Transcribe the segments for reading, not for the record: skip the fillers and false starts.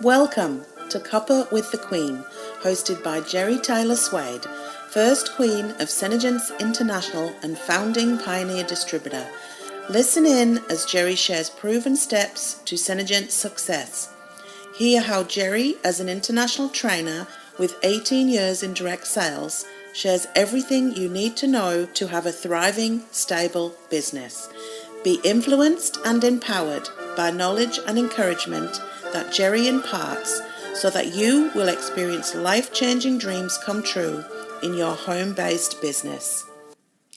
Welcome to Cuppa with the Queen, hosted by Jeri Taylor-Swade, first Queen of SeneGence International and founding pioneer distributor. Listen in as Jeri shares proven steps to SeneGence success. Hear how Jeri, as an international trainer with 18 years in direct sales, shares everything you need to know to have a thriving, stable business. Be influenced and empowered by knowledge and encouragement that Jeri imparts so that you will experience life-changing dreams come true in your home-based business.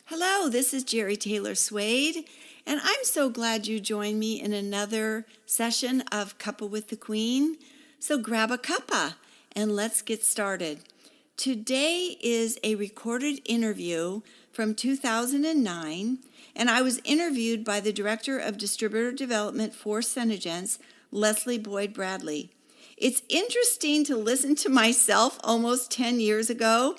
Hello, this is Jeri Taylor-Swade, and I'm so glad you joined me in another session of Cuppa with the Queen. So grab a cuppa and let's get started. Today is a recorded interview from 2009, and I was interviewed by the Director of Distributor Development for SeneGence, Leslie Boyd Bradley. It's interesting to listen to myself almost 10 years ago.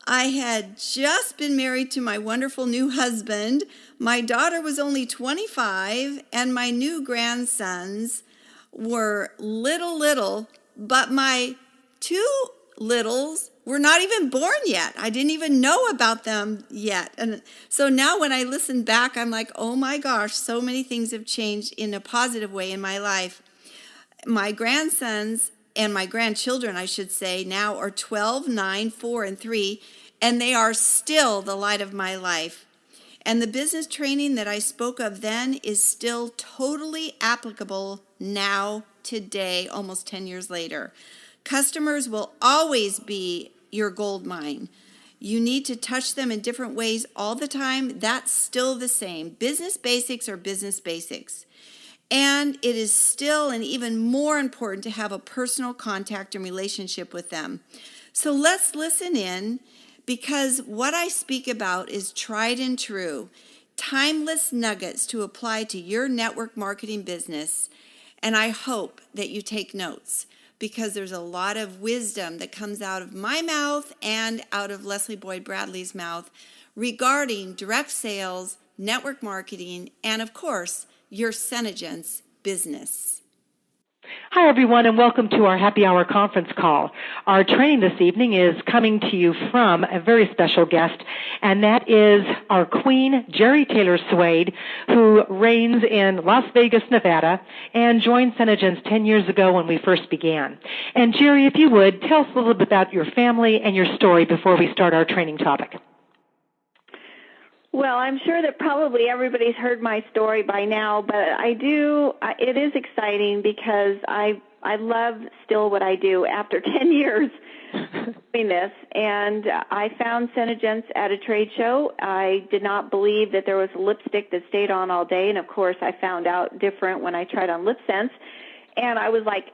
I had just been married to my wonderful new husband. My daughter was only 25, and my new grandsons were little, but my two littles were not even born yet. I didn't even know about them yet. And so now when I listen back, I'm like, oh my gosh, so many things have changed in a positive way in my life. My grandsons and my grandchildren, I should say, now are 12, 9, 4, and 3, and they are still the light of my life. And the business training that I spoke of then is still totally applicable now, today, almost 10 years later. Customers will always be your gold mine. You need to touch them in different ways all the time. That's still the same. Business basics are business basics. And it is still and even more important to have a personal contact and relationship with them. So let's listen in, because what I speak about is tried and true, timeless nuggets to apply to your network marketing business. And I hope that you take notes, because there's a lot of wisdom that comes out of my mouth and out of Leslie Boyd Bradley's mouth regarding direct sales, network marketing, and of course, your SeneGence business. Hi, everyone, and welcome to our happy hour conference call. Our training this evening is coming to you from a very special guest, and that is our queen, Jeri Taylor-Swade, who reigns in Las Vegas, Nevada, and joined SeneGence 10 years ago when we first began. And Jeri, if you would, tell us a little bit about your family and your story before we start our training topic. Well, I'm sure that probably everybody's heard my story by now, but it is exciting because I love still what I do after 10 years doing this. And I found SeneGence at a trade show. I did not believe that there was a lipstick that stayed on all day. And, of course, I found out different when I tried on LipSense. And I was like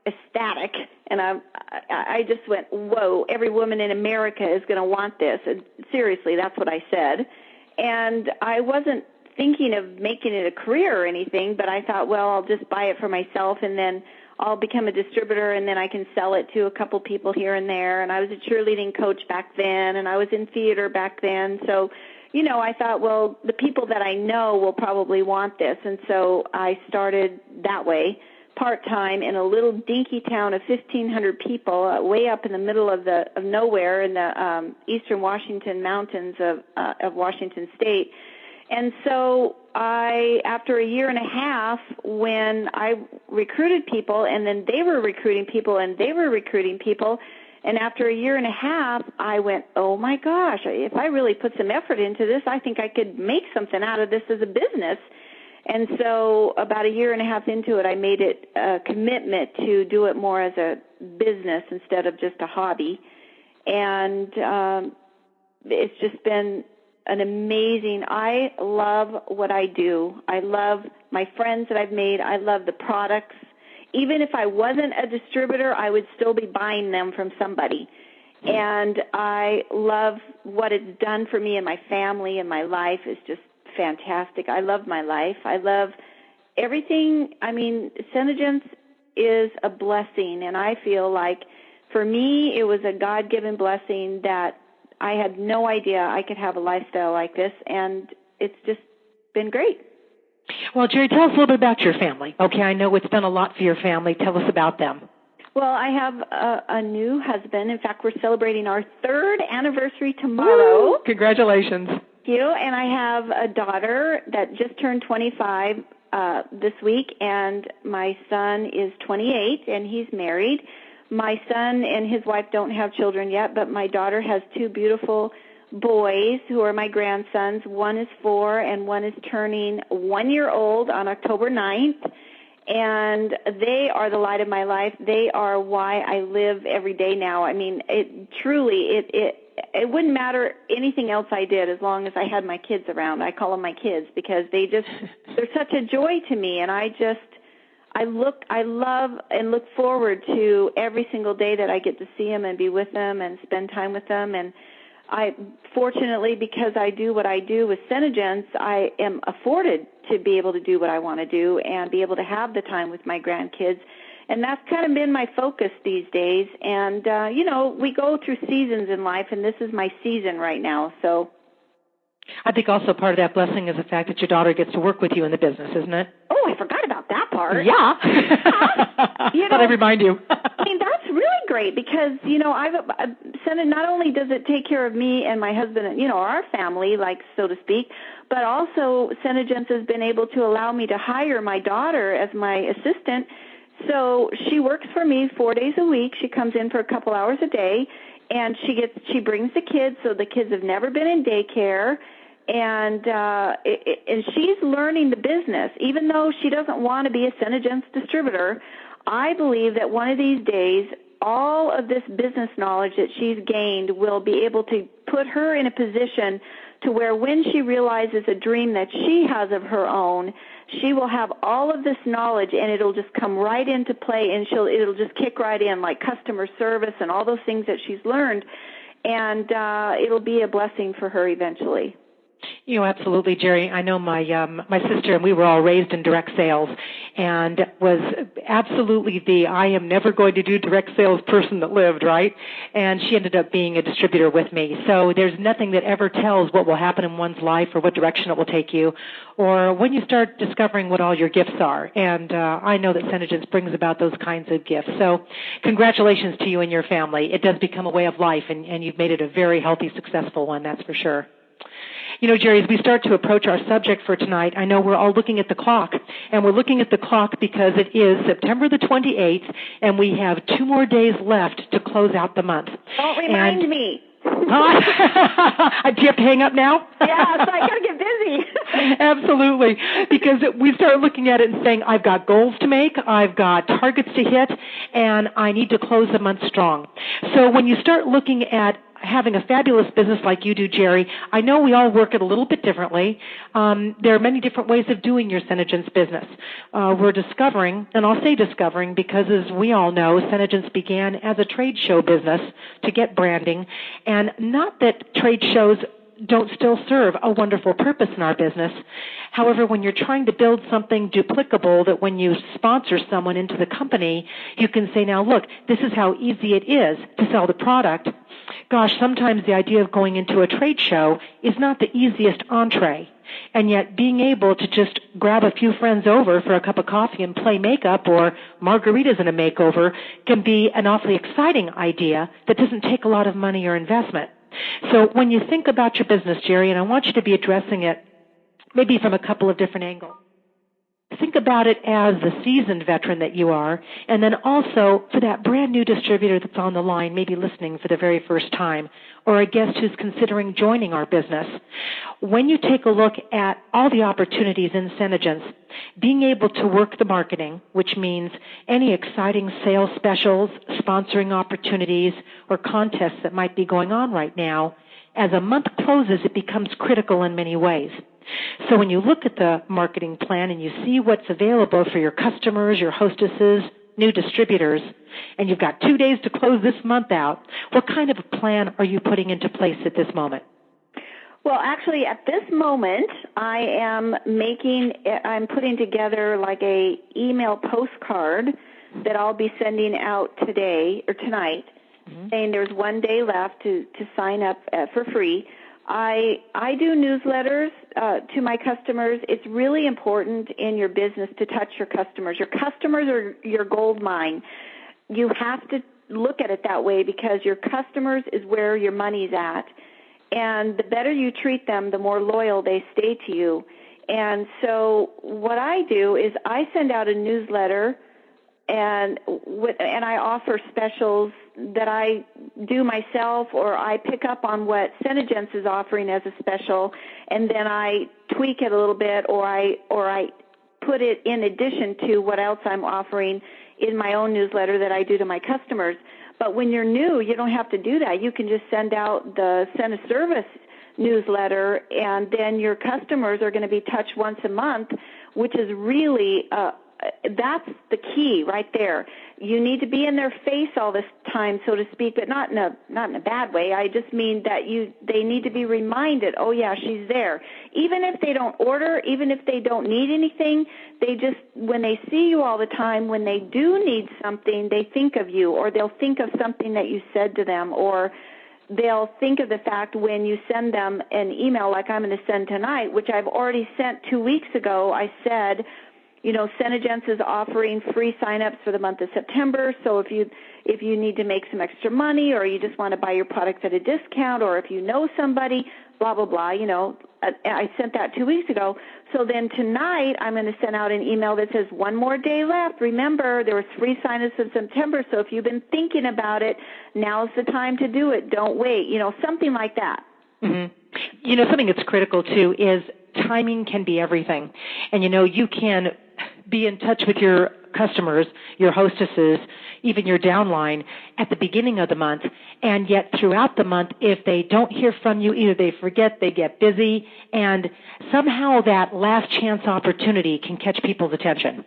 ecstatic. And I just went, whoa, every woman in America is going to want this. And seriously, that's what I said. And I wasn't thinking of making it a career or anything, but I thought, well, I'll just buy it for myself, and then I'll become a distributor, and then I can sell it to a couple people here and there. And I was a cheerleading coach back then, and I was in theater back then. So, I thought, well, the people that I know will probably want this. And so I started that way, part-time, in a little dinky town of 1,500 people, way up in the middle of nowhere in the eastern Washington mountains of Washington State. And so after a year and a half, when I recruited people, and then they were recruiting people, and they were recruiting people, and after a year and a half, I went, oh my gosh, if I really put some effort into this, I think I could make something out of this as a business. And so about a year and a half into it, I made it a commitment to do it more as a business instead of just a hobby. And it's just been an amazing, I love what I do. I love my friends that I've made. I love the products. Even if I wasn't a distributor, I would still be buying them from somebody. And I love what it's done for me and my family, and my life is just fantastic. I love my life. I love everything. I mean, SeneGence is a blessing, and I feel like for me it was a God-given blessing that I had no idea I could have a lifestyle like this, and it's just been great. Well, Jeri, tell us a little bit about your family. Okay, I know it's done a lot for your family. Tell us about them. Well, I have a new husband. In fact, we're celebrating our 3rd anniversary tomorrow. Woo! Congratulations. Thank you. And I have a daughter that just turned 25 this week, and my son is 28, and he's married. My son and his wife don't have children yet, but my daughter has 2 beautiful boys who are my grandsons. One is 4, and one is turning 1 year old on October 9th. And they are the light of my life. They are why I live every day now. I mean, it wouldn't matter anything else I did as long as I had my kids around. I call them my kids because they're such a joy to me. And I love and look forward to every single day that I get to see them and be with them and spend time with them. And fortunately, because I do what I do with SeneGence, I am afforded to be able to do what I want to do and be able to have the time with my grandkids. And that's kind of been my focus these days. And, we go through seasons in life, and this is my season right now. So I think also part of that blessing is the fact that your daughter gets to work with you in the business, isn't it? Oh, I forgot about that part. Yeah. Thought I'd remind you. I mean, that's really great because, Senate, not only does it take care of me and my husband and, our family, like, so to speak, but also SeneGence has been able to allow me to hire my daughter as my assistant. So she works for me 4 days a week. She comes in for a couple hours a day, and she brings the kids, so the kids have never been in daycare. And she's learning the business. Even though she doesn't want to be a SeneGence distributor, I believe that one of these days, all of this business knowledge that she's gained will be able to put her in a position to where when she realizes a dream that she has of her own, she will have all of this knowledge and it'll just come right into play, and it'll just kick right in, like customer service and all those things that she's learned, and it'll be a blessing for her eventually. Absolutely, Jeri. I know my sister and we were all raised in direct sales, and was absolutely the I am never going to do direct sales person that lived, right? And she ended up being a distributor with me. So there's nothing that ever tells what will happen in one's life or what direction it will take you, or when you start discovering what all your gifts are. And I know that SeneGence brings about those kinds of gifts. So congratulations to you and your family. It does become a way of life, and you've made it a very healthy, successful one, that's for sure. Jeri, as we start to approach our subject for tonight, I know we're all looking at the clock, and we're looking at the clock because it is September the 28th, and we have 2 more days left to close out the month. Don't remind me. Do you have to hang up now? Yeah, so I got to get busy. Absolutely, because we start looking at it and saying, I've got goals to make, I've got targets to hit, and I need to close the month strong. So when you start looking at having a fabulous business like you do, Jeri, I know we all work it a little bit differently. There are many different ways of doing your SeneGence business. We're discovering, and I'll say discovering because as we all know, SeneGence began as a trade show business to get branding, and not that trade shows don't still serve a wonderful purpose in our business. However, when you're trying to build something duplicable that when you sponsor someone into the company, you can say, now look, this is how easy it is to sell the product. Gosh, sometimes the idea of going into a trade show is not the easiest entree. And yet being able to just grab a few friends over for a cup of coffee and play makeup or margaritas in a makeover can be an awfully exciting idea that doesn't take a lot of money or investment. So when you think about your business, Jeri, and I want you to be addressing it maybe from a couple of different angles. Think about it as the seasoned veteran that you are, and then also for that brand new distributor that's on the line, maybe listening for the very first time, or a guest who's considering joining our business. When you take a look at all the opportunities in SeneGence, being able to work the marketing, which means any exciting sales specials, sponsoring opportunities, or contests that might be going on right now, as a month closes, it becomes critical in many ways. So when you look at the marketing plan and you see what's available for your customers, your hostesses, new distributors, and you've got 2 days to close this month out, what kind of a plan are you putting into place at this moment? Well, actually, at this moment, I'm putting together like a email postcard that I'll be sending out today or tonight, saying there's 1 day left to sign up for free. I do newsletters to my customers. It's really important in your business to touch your customers. Your customers are your gold mine. you have to look at it that way, because your customers is where your money's at. And the better you treat them, the more loyal they stay to you. And so what I do is I send out a newsletter, and I offer specials that I do myself, or I pick up on what SeneGence is offering as a special, and then I tweak it a little bit, or I put it in addition to what else I'm offering in my own newsletter that I do to my customers. But when you're new, you don't have to do that. You can just send out the SeneService newsletter, and then your customers are going to be touched once a month, which is really that's the key right there. You need to be in their face all this time, so to speak, but not in a bad way. I just mean that they need to be reminded, oh yeah, she's there. Even if they don't order, even if they don't need anything, they just, when they see you all the time, when they do need something, they think of you, or they'll think of something that you said to them, or they'll think of the fact when you send them an email like I'm going to send tonight, which I've already sent 2 weeks ago. I said, SeneGence is offering free sign-ups for the month of September, so if you need to make some extra money, or you just want to buy your products at a discount, or if you know somebody, blah, blah, blah, I sent that 2 weeks ago. So then tonight I'm going to send out an email that says, one more day left. Remember, there was free sign-ups in September, so if you've been thinking about it, now's the time to do it. Don't wait, something like that. Mm-hmm. Something that's critical, too, is timing can be everything. And, you can be in touch with your customers, your hostesses, even your downline at the beginning of the month, and yet throughout the month, if they don't hear from you, either they forget, they get busy, and somehow that last chance opportunity can catch people's attention.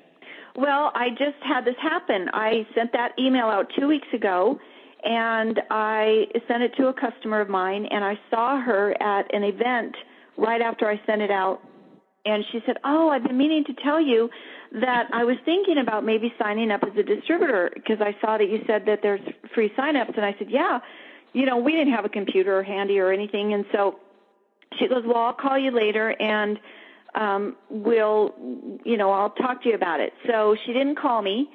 Well, I just had this happen. I sent that email out 2 weeks ago, and I sent it to a customer of mine, and I saw her at an event right after I sent it out, and she said, oh, I've been meaning to tell you that I was thinking about maybe signing up as a distributor, because I saw that you said that there's free sign-ups. And I said, yeah, we didn't have a computer handy or anything. And so she goes, well, I'll call you later, and I'll talk to you about it. So she didn't call me.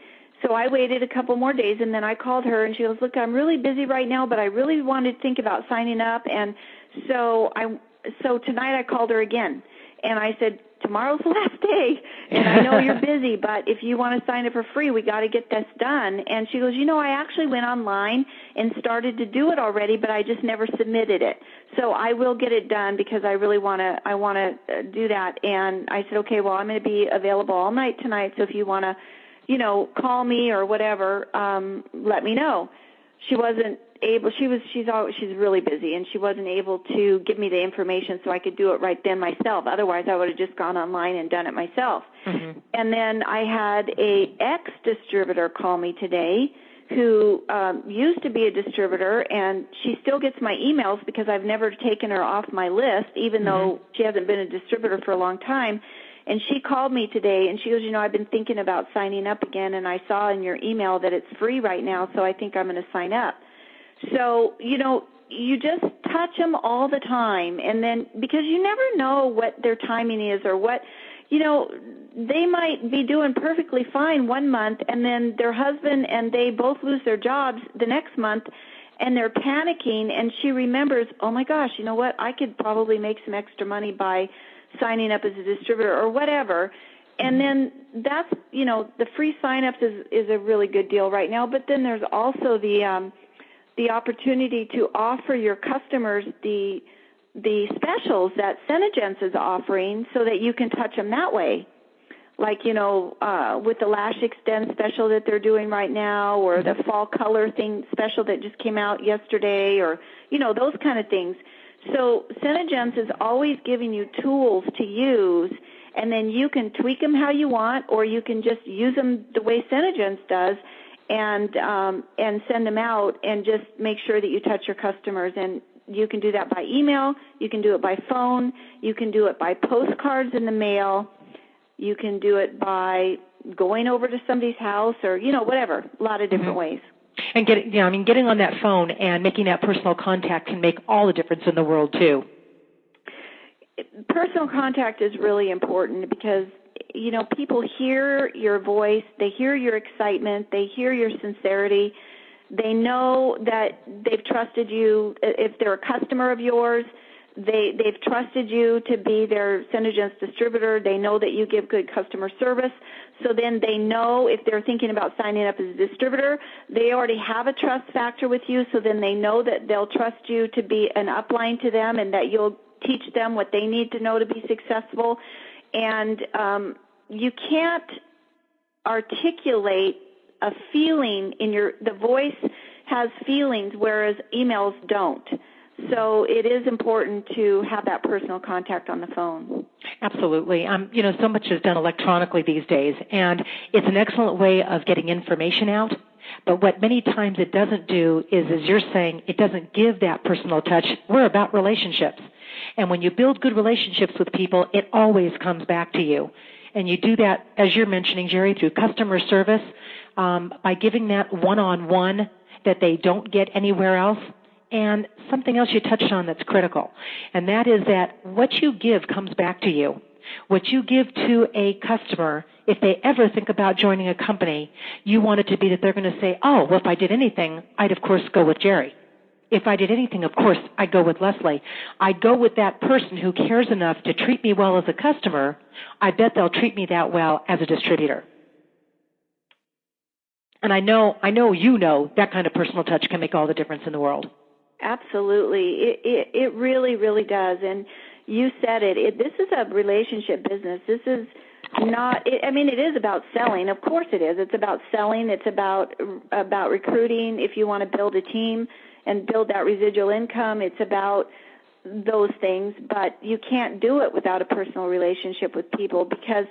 So I waited a couple more days, and then I called her, and she goes, look, I'm really busy right now, but I really wanted to think about signing up. And so tonight I called her again, and I said, tomorrow's the last day, and I know you're busy, but if you want to sign up for free, we got to get this done. And she goes, I actually went online and started to do it already, but I just never submitted it. So I will get it done, because I really want to do that. And I said, okay, well, I'm going to be available all night tonight, so if you want to, call me or whatever, let me know. She wasn't able. She's really busy, and she wasn't able to give me the information so I could do it right then myself. Otherwise, I would have just gone online and done it myself. Mm-hmm. And then I had a ex-distributor call me today who used to be a distributor, and she still gets my emails because I've never taken her off my list, even though she hasn't been a distributor for a long time. And she called me today, and she goes, I've been thinking about signing up again, and I saw in your email that it's free right now, so I think I'm going to sign up. So, you just touch them all the time, and then, because you never know what their timing is, or what, they might be doing perfectly fine one month, and then their husband and they both lose their jobs the next month, and they're panicking, and she remembers, oh my gosh, you know what, I could probably make some extra money by signing up as a distributor or whatever. And then that's, the free sign-ups is a really good deal right now, but then there's also the opportunity to offer your customers the specials that SeneGence is offering, so that you can touch them that way. Like, with the Lash Extend special that they're doing right now, or the fall color thing special that just came out yesterday, or, those kind of things. So SeneGence is always giving you tools to use, and then you can tweak them how you want, or you can just use them the way SeneGence does, and send them out, and just make sure that you touch your customers. And you can do that by email, you can do it by phone, you can do it by postcards in the mail, you can do it by going over to somebody's house, or whatever, a lot of different ways. And getting on that phone and making that personal contact can make all the difference in the world too. Personal contact is really important, because people hear your voice, they hear your excitement, they hear your sincerity. They know that they've trusted you. If they're a customer of yours, they've trusted you to be their SeneGence distributor. They know that you give good customer service. So then they know if they're thinking about signing up as a distributor, they already have a trust factor with you. So then they know that they'll trust you to be an upline to them and that you'll teach them what they need to know to be successful. And you can't articulate a feeling the voice has feelings, whereas emails don't. So it is important to have that personal contact on the phone. Absolutely. So much is done electronically these days, and it's an excellent way of getting information out. But what many times it doesn't do is, as you're saying, it doesn't give that personal touch. We're about relationships. And when you build good relationships with people, it always comes back to you. And you do that, as you're mentioning, Jeri, through customer service, by giving that one-on-one that they don't get anywhere else. And something else you touched on that's critical, and that is that what you give comes back to you. What you give to a customer, if they ever think about joining a company, you want it to be that they're going to say, oh, well, if I did anything, I'd, of course, go with Jeri. If I did anything, of course, I'd go with Leslie. I'd go with that person who cares enough to treat me well as a customer. I bet they'll treat me that well as a distributor. And I know that kind of personal touch can make all the difference in the world. Absolutely. It really, really does. And you said it. This is a relationship business. This is not, it is about selling. Of course it is. It's about selling. It's about recruiting if you want to build a team and build that residual income. It's about those things. But you can't do it without a personal relationship with people because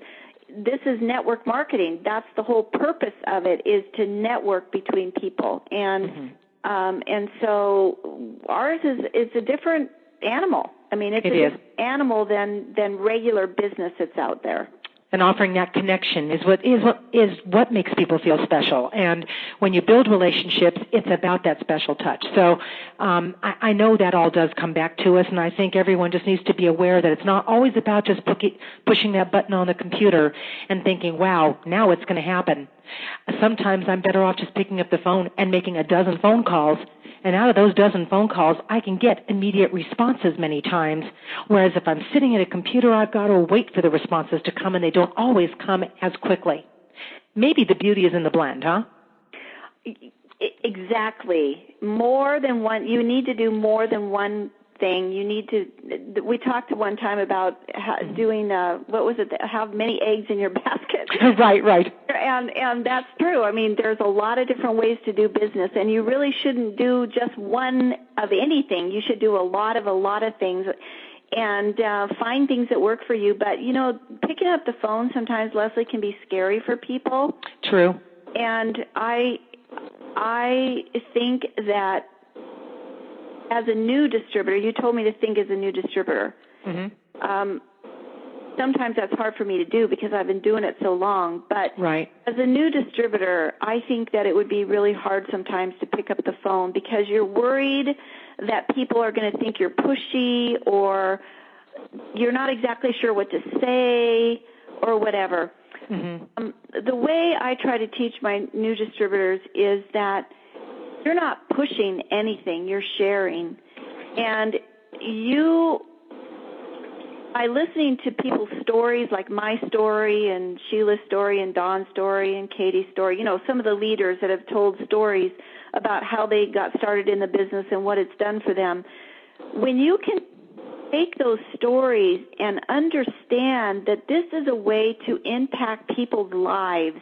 this is network marketing. That's the whole purpose of it, is to network between people. And and so ours is a different animal. It's a different animal than regular business that's out there. And offering that connection is what makes people feel special. And when you build relationships, it's about that special touch. So I know that all does come back to us, and I think everyone just needs to be aware that it's not always about just pushing that button on the computer and thinking, wow, now it's going to happen. Sometimes I'm better off just picking up the phone and making a dozen phone calls, and out of those dozen phone calls, I can get immediate responses many times, whereas if I'm sitting at a computer, I've got to wait for the responses to come, and they don't always come as quickly. Maybe the beauty is in the blend, huh? Exactly. More than one. You need to do more than one thing. You need to. We talked one time about doing have many eggs in your basket. Right. And that's true. There's a lot of different ways to do business, and you really shouldn't do just one of anything. You should do a lot of things, and find things that work for you. But picking up the phone sometimes, Leslie, can be scary for people. True. And I think that as a new distributor, you told me to think as a new distributor. Mm-hmm. Sometimes that's hard for me to do because I've been doing it so long. But as a new distributor, I think that it would be really hard sometimes to pick up the phone because you're worried that people are going to think you're pushy or you're not exactly sure what to say or whatever. Mm-hmm. The way I try to teach my new distributors is that you're not pushing anything, you're sharing. And by listening to people's stories, like my story and Sheila's story and Dawn's story and Katie's story, some of the leaders that have told stories about how they got started in the business and what it's done for them, when you can take those stories and understand that this is a way to impact people's lives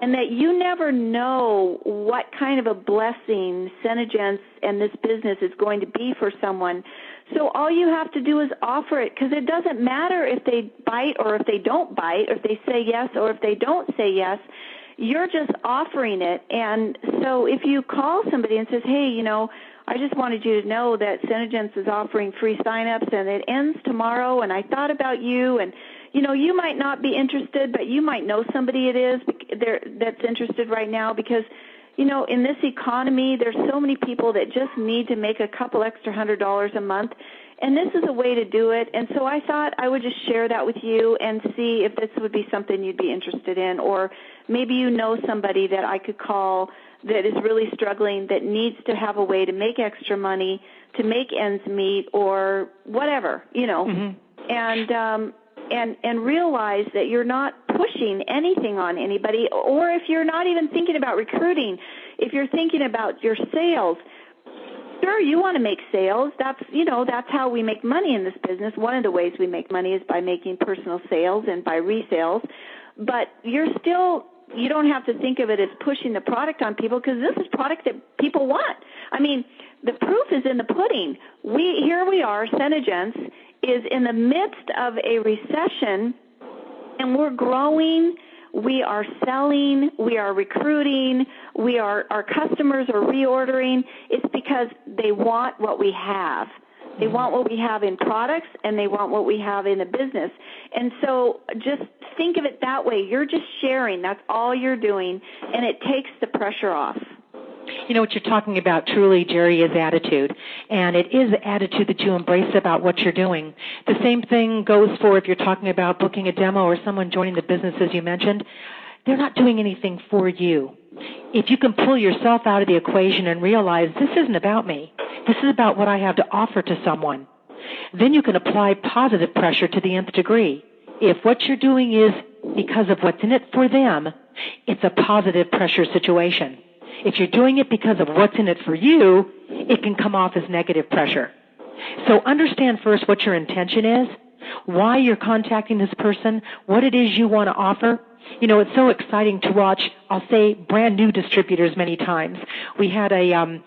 and that you never know what kind of a blessing SeneGence and this business is going to be for someone. So all you have to do is offer it, because it doesn't matter if they bite or if they don't bite, or if they say yes or if they don't say yes. You're just offering it. And so if you call somebody and says, hey, I just wanted you to know that SeneGence is offering free signups and it ends tomorrow, and I thought about you, and you might not be interested, but you might know somebody that's interested right now because, in this economy, there's so many people that just need to make a couple extra $100 a month. And this is a way to do it. And so I thought I would just share that with you and see if this would be something you'd be interested in, or maybe you know somebody that I could call that is really struggling, that needs to have a way to make extra money, to make ends meet, or whatever, and realize that you're not pushing anything on anybody, or if you're not even thinking about recruiting, if you're thinking about your sales, sure, you want to make sales. That's how we make money in this business. One of the ways we make money is by making personal sales and by resales, but you don't have to think of it as pushing the product on people, because this is product that people want. I mean, the proof is in the pudding. Here we are, SeneGence is in the midst of a recession, and we're growing, we are selling, we are recruiting, our customers are reordering. It's because they want what we have. They want what we have in products, and they want what we have in a business. And so just think of it that way. You're just sharing. That's all you're doing, and it takes the pressure off. You know, what you're talking about truly, Jeri, is attitude. And it is the attitude that you embrace about what you're doing. The same thing goes for if you're talking about booking a demo or someone joining the business, as you mentioned. They're not doing anything for you. If you can pull yourself out of the equation and realize this isn't about me, this is about what I have to offer to someone, then you can apply positive pressure to the nth degree. If what you're doing is because of what's in it for them, it's a positive pressure situation. If you're doing it because of what's in it for you, it can come off as negative pressure. So understand first what your intention is, why you're contacting this person, what it is you want to offer. You know, it's so exciting to watch, I'll say, brand new distributors many times. We had a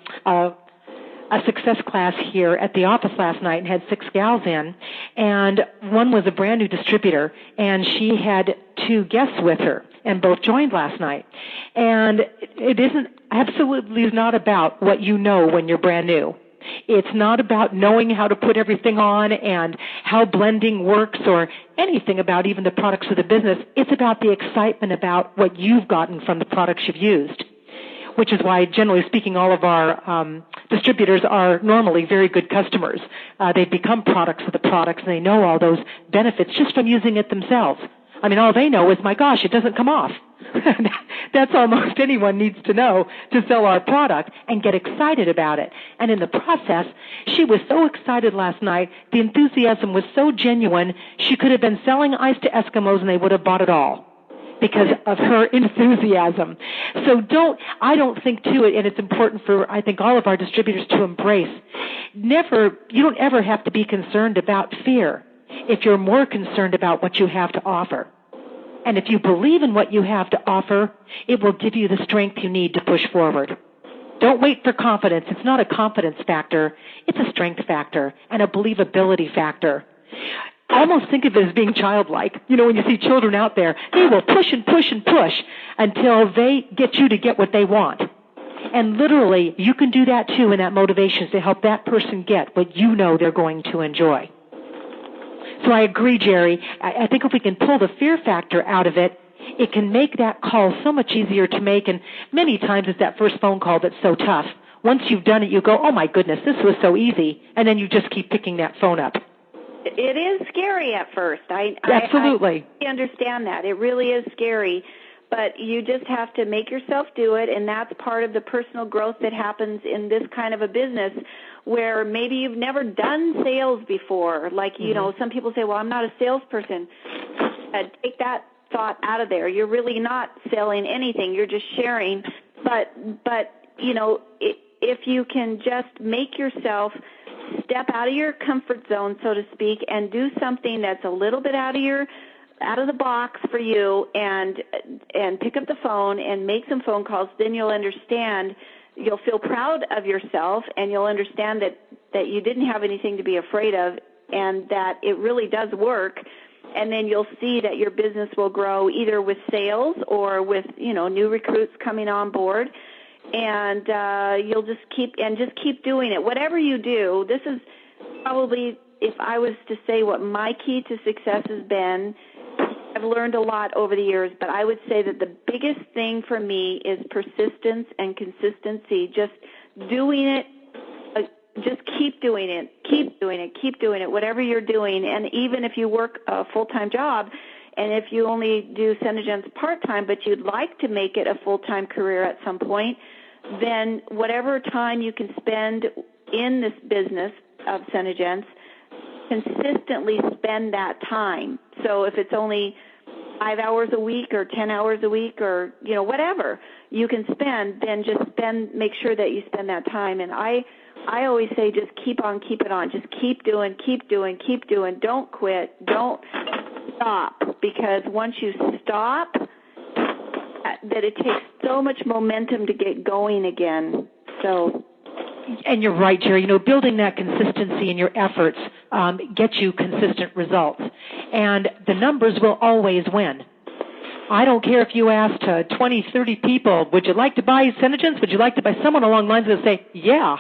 success class here at the office last night and had 6 gals in, and one was a brand new distributor, and she had 2 guests with her, and both joined last night. And it absolutely is not about what you know when you're brand new. It's not about knowing how to put everything on and how blending works or anything about even the products of the business. It's about the excitement about what you've gotten from the products you've used, which is why, generally speaking, all of our distributors are normally very good customers. They've become products of the products, and they know all those benefits just from using it themselves. I mean, all they know is, my gosh, it doesn't come off. That's all most anyone needs to know to sell our product and get excited about it. And in the process, she was so excited last night. The enthusiasm was so genuine, she could have been selling ice to Eskimos and they would have bought it all because of her enthusiasm. So I don't think to it, and it's important for, I think, all of our distributors to embrace. You don't ever have to be concerned about fear if you're more concerned about what you have to offer. And if you believe in what you have to offer, it will give you the strength you need to push forward. Don't wait for confidence. It's not a confidence factor. It's a strength factor and a believability factor. I almost think of it as being childlike. You know, when you see children out there, they will push and push and push until they get you to get what they want. And literally, you can do that too, and that motivation is to help that person get what you know they're going to enjoy. So I agree, Jeri. I think if we can pull the fear factor out of it, it can make that call so much easier to make. And many times it's that first phone call that's so tough. Once you've done it, you go, oh, my goodness, this was so easy. And then you just keep picking that phone up. It is scary at first. Absolutely. I understand that. It really is scary. But you just have to make yourself do it, and that's part of the personal growth that happens in this kind of a business where maybe you've never done sales before. Like, you know, some people say, well, I'm not a salesperson. Take that thought out of there. You're really not selling anything. You're just sharing. But you know, if you can just make yourself step out of your comfort zone, so to speak, and do something that's a little bit out of the box for you, and pick up the phone and make some phone calls, then you'll understand, you'll feel proud of yourself, and you'll understand that you didn't have anything to be afraid of, and that it really does work. And then you'll see that your business will grow either with sales or with, you know, new recruits coming on board. And you'll just keep doing it. Whatever you do, this is probably, if I was to say what my key to success has been, I've learned a lot over the years, but I would say that the biggest thing for me is persistence and consistency, just doing it just keep doing it, whatever you're doing. And even if you work a full-time job, and if you only do SeneGence part-time, but you'd like to make it a full-time career at some point, then whatever time you can spend in this business of SeneGence, consistently spend that time. So if it's only 5 hours a week or 10 hours a week or, whatever you can spend, then make sure that you spend that time. And I always say just keep on keeping on. Just keep doing. Don't quit. Don't stop, because once you stop, that it takes so much momentum to get going again. So. And you're right, Jeri. Building that consistency in your efforts gets you consistent results. And the numbers will always win. I don't care if you asked 20, 30 people, would you like to buy SeneGence? Would you like to buy? Someone along the lines will say, yeah.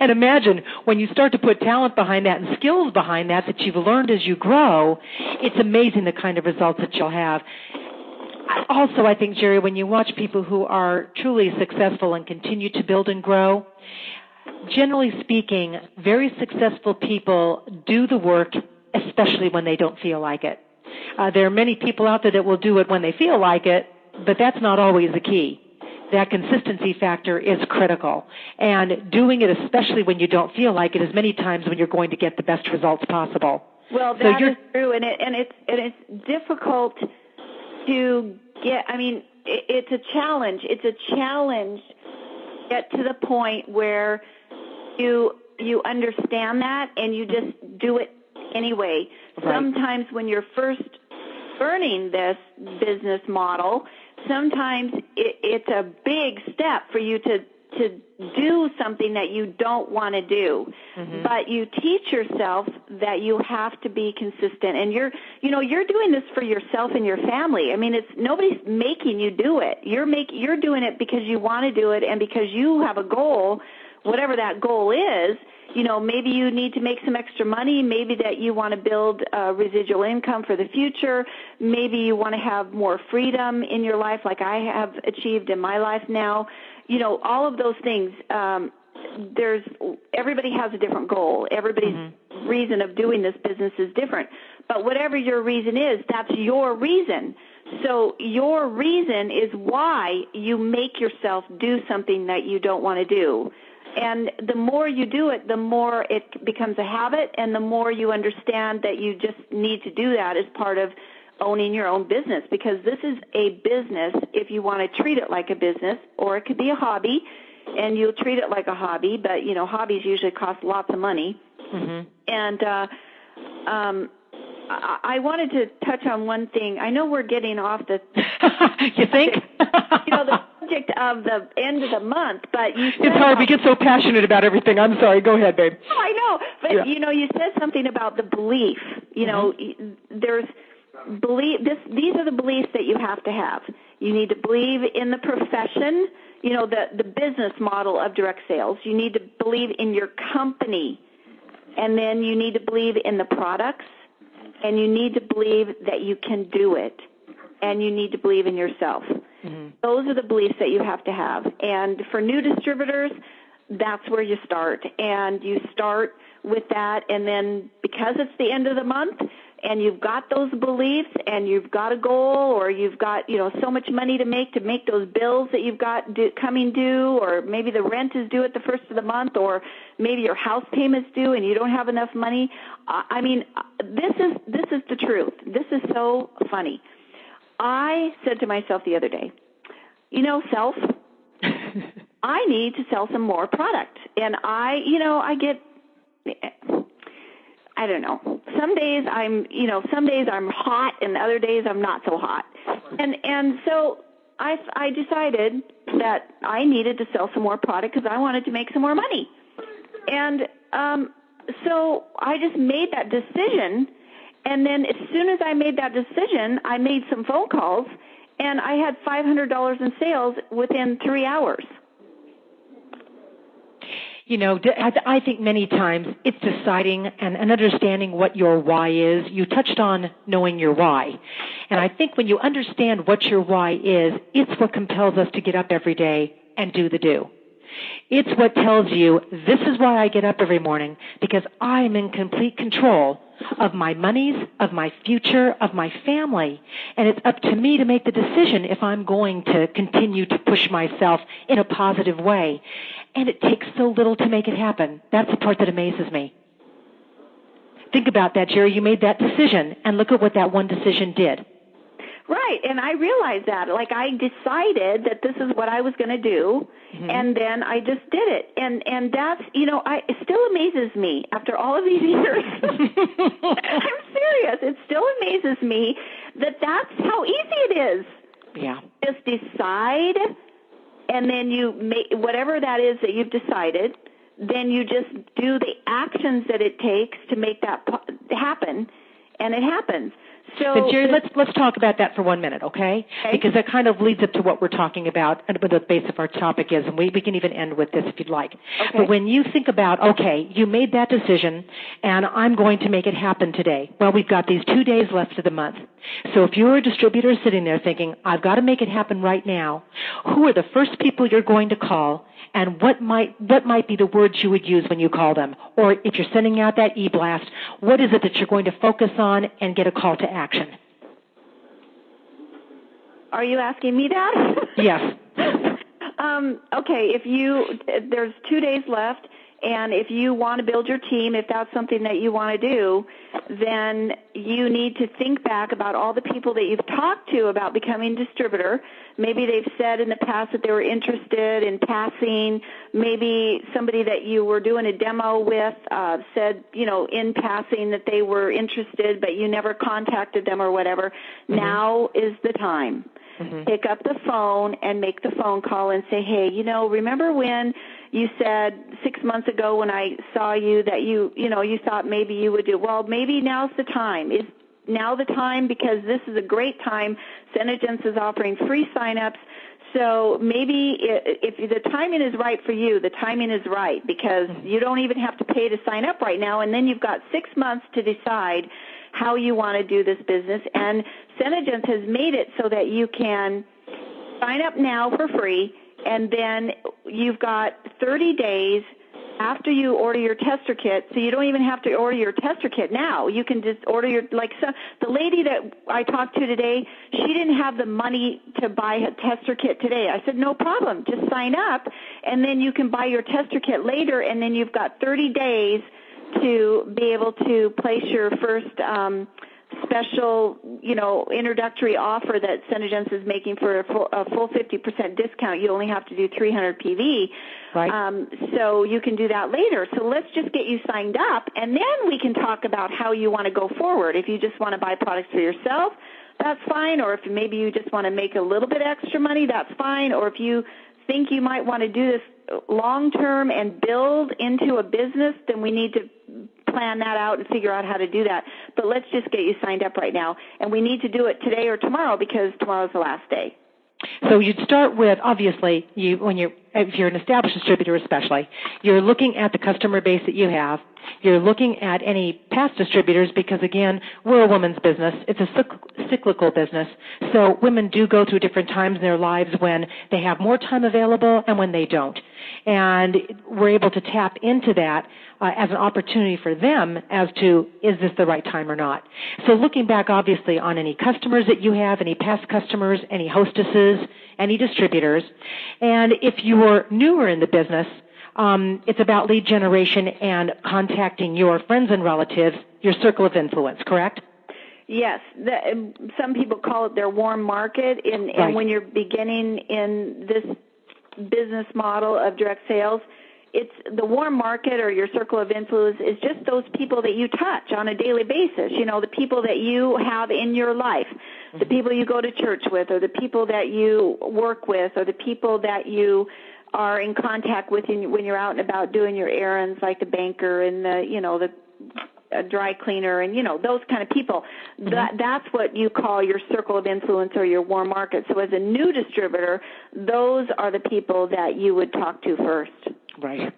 And imagine when you start to put talent behind that and skills behind that you've learned as you grow, it's amazing the kind of results that you'll have. Also, I think, Jeri, when you watch people who are truly successful and continue to build and grow, generally speaking, very successful people do the work, especially when they don't feel like it. There are many people out there that will do it when they feel like it, but that's not always the key. That consistency factor is critical. And doing it, especially when you don't feel like it, is many times when you're going to get the best results possible. Well, that is true, and it's difficult to get. I mean, it's a challenge. It's a challenge to get to the point where you understand that and you just do it anyway. Right. Sometimes when you're first learning this business model, sometimes it's a big step for you to do something that you don't want to do. Mm-hmm. But you teach yourself that you have to be consistent. And you're doing this for yourself and your family. I mean, nobody's making you do it. You're doing it because you want to do it and because you have a goal, whatever that goal is. Maybe you need to make some extra money. Maybe that you want to build residual income for the future. Maybe you want to have more freedom in your life like I have achieved in my life now. All of those things, everybody has a different goal. Everybody's reason of doing this business is different. But whatever your reason is, that's your reason. So your reason is why you make yourself do something that you don't want to do. And the more you do it, the more it becomes a habit, and the more you understand that you just need to do that as part of owning your own business, because this is a business if you want to treat it like a business, or it could be a hobby, and you'll treat it like a hobby, but, hobbies usually cost lots of money. Mm-hmm. And I wanted to touch on one thing. I know we're getting off the You think? The subject of the end of the month, but you said... It's hard. We get so passionate about everything. I'm sorry. Go ahead, babe. Oh, I know. But, you said something about the belief. There's belief. These are the beliefs that you have to have. You need to believe in the profession, the business model of direct sales. You need to believe in your company. And then you need to believe in the products. And you need to believe that you can do it. And you need to believe in yourself. Mm-hmm. Those are the beliefs that you have to have. And for new distributors, that's where you start. And you start with that. And then because it's the end of the month and you've got those beliefs and you've got a goal, or you've got, so much money to make those bills that you've got coming due, or maybe the rent is due at the first of the month, or maybe your house payment's due and you don't have enough money. I mean, this is the truth. This is so funny. I said to myself the other day, self, I need to sell some more product. And I don't know. Some days I'm hot and other days I'm not so hot. And so I decided that I needed to sell some more product because I wanted to make some more money. And so I just made that decision. And then as soon as I made that decision, I made some phone calls, and I had $500 in sales within 3 hours. I think many times it's deciding and understanding what your why is. You touched on knowing your why. And I think when you understand what your why is, it's what compels us to get up every day and do the do. It's what tells you, this is why I get up every morning, because I'm in complete control of my monies, of my future, of my family. And it's up to me to make the decision if I'm going to continue to push myself in a positive way. And it takes so little to make it happen. That's the part that amazes me. Think about that, Jeri. You made that decision, and look at what that one decision did. Right, and I realized that. Like, I decided that this is what I was going to do, and then I just did it. And that's, it still amazes me after all of these years. I'm serious. It still amazes me that that's how easy it is. Yeah. Just decide, and then you make whatever that is that you've decided, then you just do the actions that it takes to make that happen, and it happens. So, Jeri, let's talk about that for 1 minute, okay? Because that kind of leads up to what we're talking about and what the base of our topic is, and we can even end with this if you'd like. Okay. But when you think about, okay, you made that decision, and I'm going to make it happen today. Well, we've got these 2 days left of the month. So if you're a distributor sitting there thinking, I've got to make it happen right now, who are the first people you're going to call, and what might be the words you would use when you call them? Or if you're sending out that e-blast, what is it that you're going to focus on and get a call to action? Are you asking me that? Yes. Okay, there's 2 days left, and if you want to build your team, if that's something that you want to do, then you need to think back about all the people that you've talked to about becoming a distributor. Maybe they've said in the past that they were interested in passing. Maybe somebody that you were doing a demo with said, in passing that they were interested, but you never contacted them or whatever. Now is the time. Pick up the phone and make the phone call and say, hey, remember when you said 6 months ago when I saw you that you thought maybe you would do, well, maybe now's the time. Is now the time, because this is a great time. SeneGence is offering free sign-ups. So maybe if the timing is right for you, the timing is right, because you don't even have to pay to sign up right now, and then you've got 6 months to decide how you want to do this business. And SeneGence has made it so that you can sign up now for free, and then you've got 30 days after you order your tester kit, so you don't even have to order your tester kit now. You can just order the lady that I talked to today, she didn't have the money to buy a tester kit today. I said, no problem, just sign up, and then you can buy your tester kit later, and then you've got 30 days to be able to place your first special, introductory offer that SeneGence is making for a full 50% discount. You only have to do 300 PV. Right. So you can do that later. So let's just get you signed up, and then we can talk about how you want to go forward. If you just want to buy products for yourself, that's fine. Or if maybe you just want to make a little bit extra money, that's fine. Or if you think you might want to do this long-term and build into a business, then we need to plan that out and figure out how to do that. But let's just get you signed up right now. And we need to do it today or tomorrow, because tomorrow's the last day. So you'd start with, obviously, if you're an established distributor especially, you're looking at the customer base that you have. You're looking at any past distributors, because, again, we're a woman's business. It's a cyclical business. So women do go through different times in their lives when they have more time available and when they don't. And we're able to tap into that as an opportunity for them as to, is this the right time or not? So looking back, obviously, on any customers that you have, any past customers, any hostesses, any distributors. And if you were newer in the business, it's about lead generation and contacting your friends and relatives, your circle of influence, correct? Yes. Some people call it their warm market. And when you're beginning in this business model of direct sales, it's the warm market, or your circle of influence, is just those people that you touch on a daily basis, the people that you have in your life, the people you go to church with, or the people that you work with, or the people that you are in contact with when you're out and about doing your errands, like the banker and the dry cleaner and, those kind of people. That's what you call your circle of influence or your warm market. So as a new distributor, those are the people that you would talk to first. Right.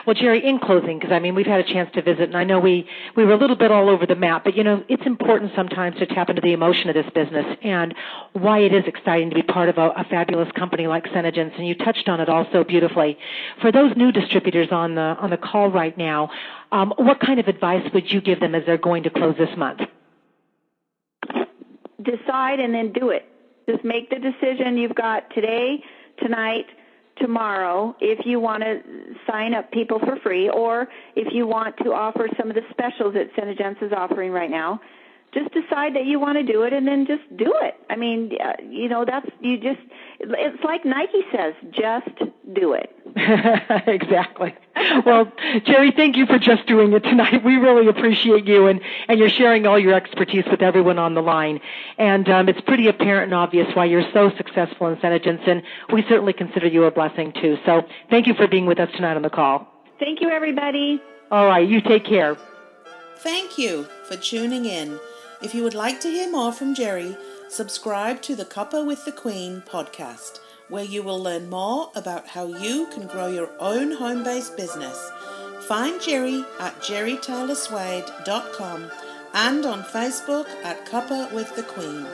Well, Jeri, in closing, because we've had a chance to visit, and I know we were a little bit all over the map, but it's important sometimes to tap into the emotion of this business and why it is exciting to be part of a fabulous company like SeneGence, and you touched on it all so beautifully. For those new distributors on the call right now, what kind of advice would you give them as they're going to close this month? Decide and then do it. Just make the decision. You've got today, tonight, tomorrow, if you want to sign up people for free, or if you want to offer some of the specials that SeneGence is offering right now. Just decide that you want to do it, and then just do it. It's like Nike says, just do it. Exactly. Well, Jeri, thank you for just doing it tonight. We really appreciate you, and you're sharing all your expertise with everyone on the line. And it's pretty apparent and obvious why you're so successful in SeneGence, and we certainly consider you a blessing, too. So thank you for being with us tonight on the call. Thank you, everybody. All right, you take care. Thank you for tuning in. If you would like to hear more from Jeri, subscribe to the Cuppa with the Queen podcast, where you will learn more about how you can grow your own home-based business. Find Jeri at jerrytaylor-swade.com and on Facebook at Cuppa with the Queen.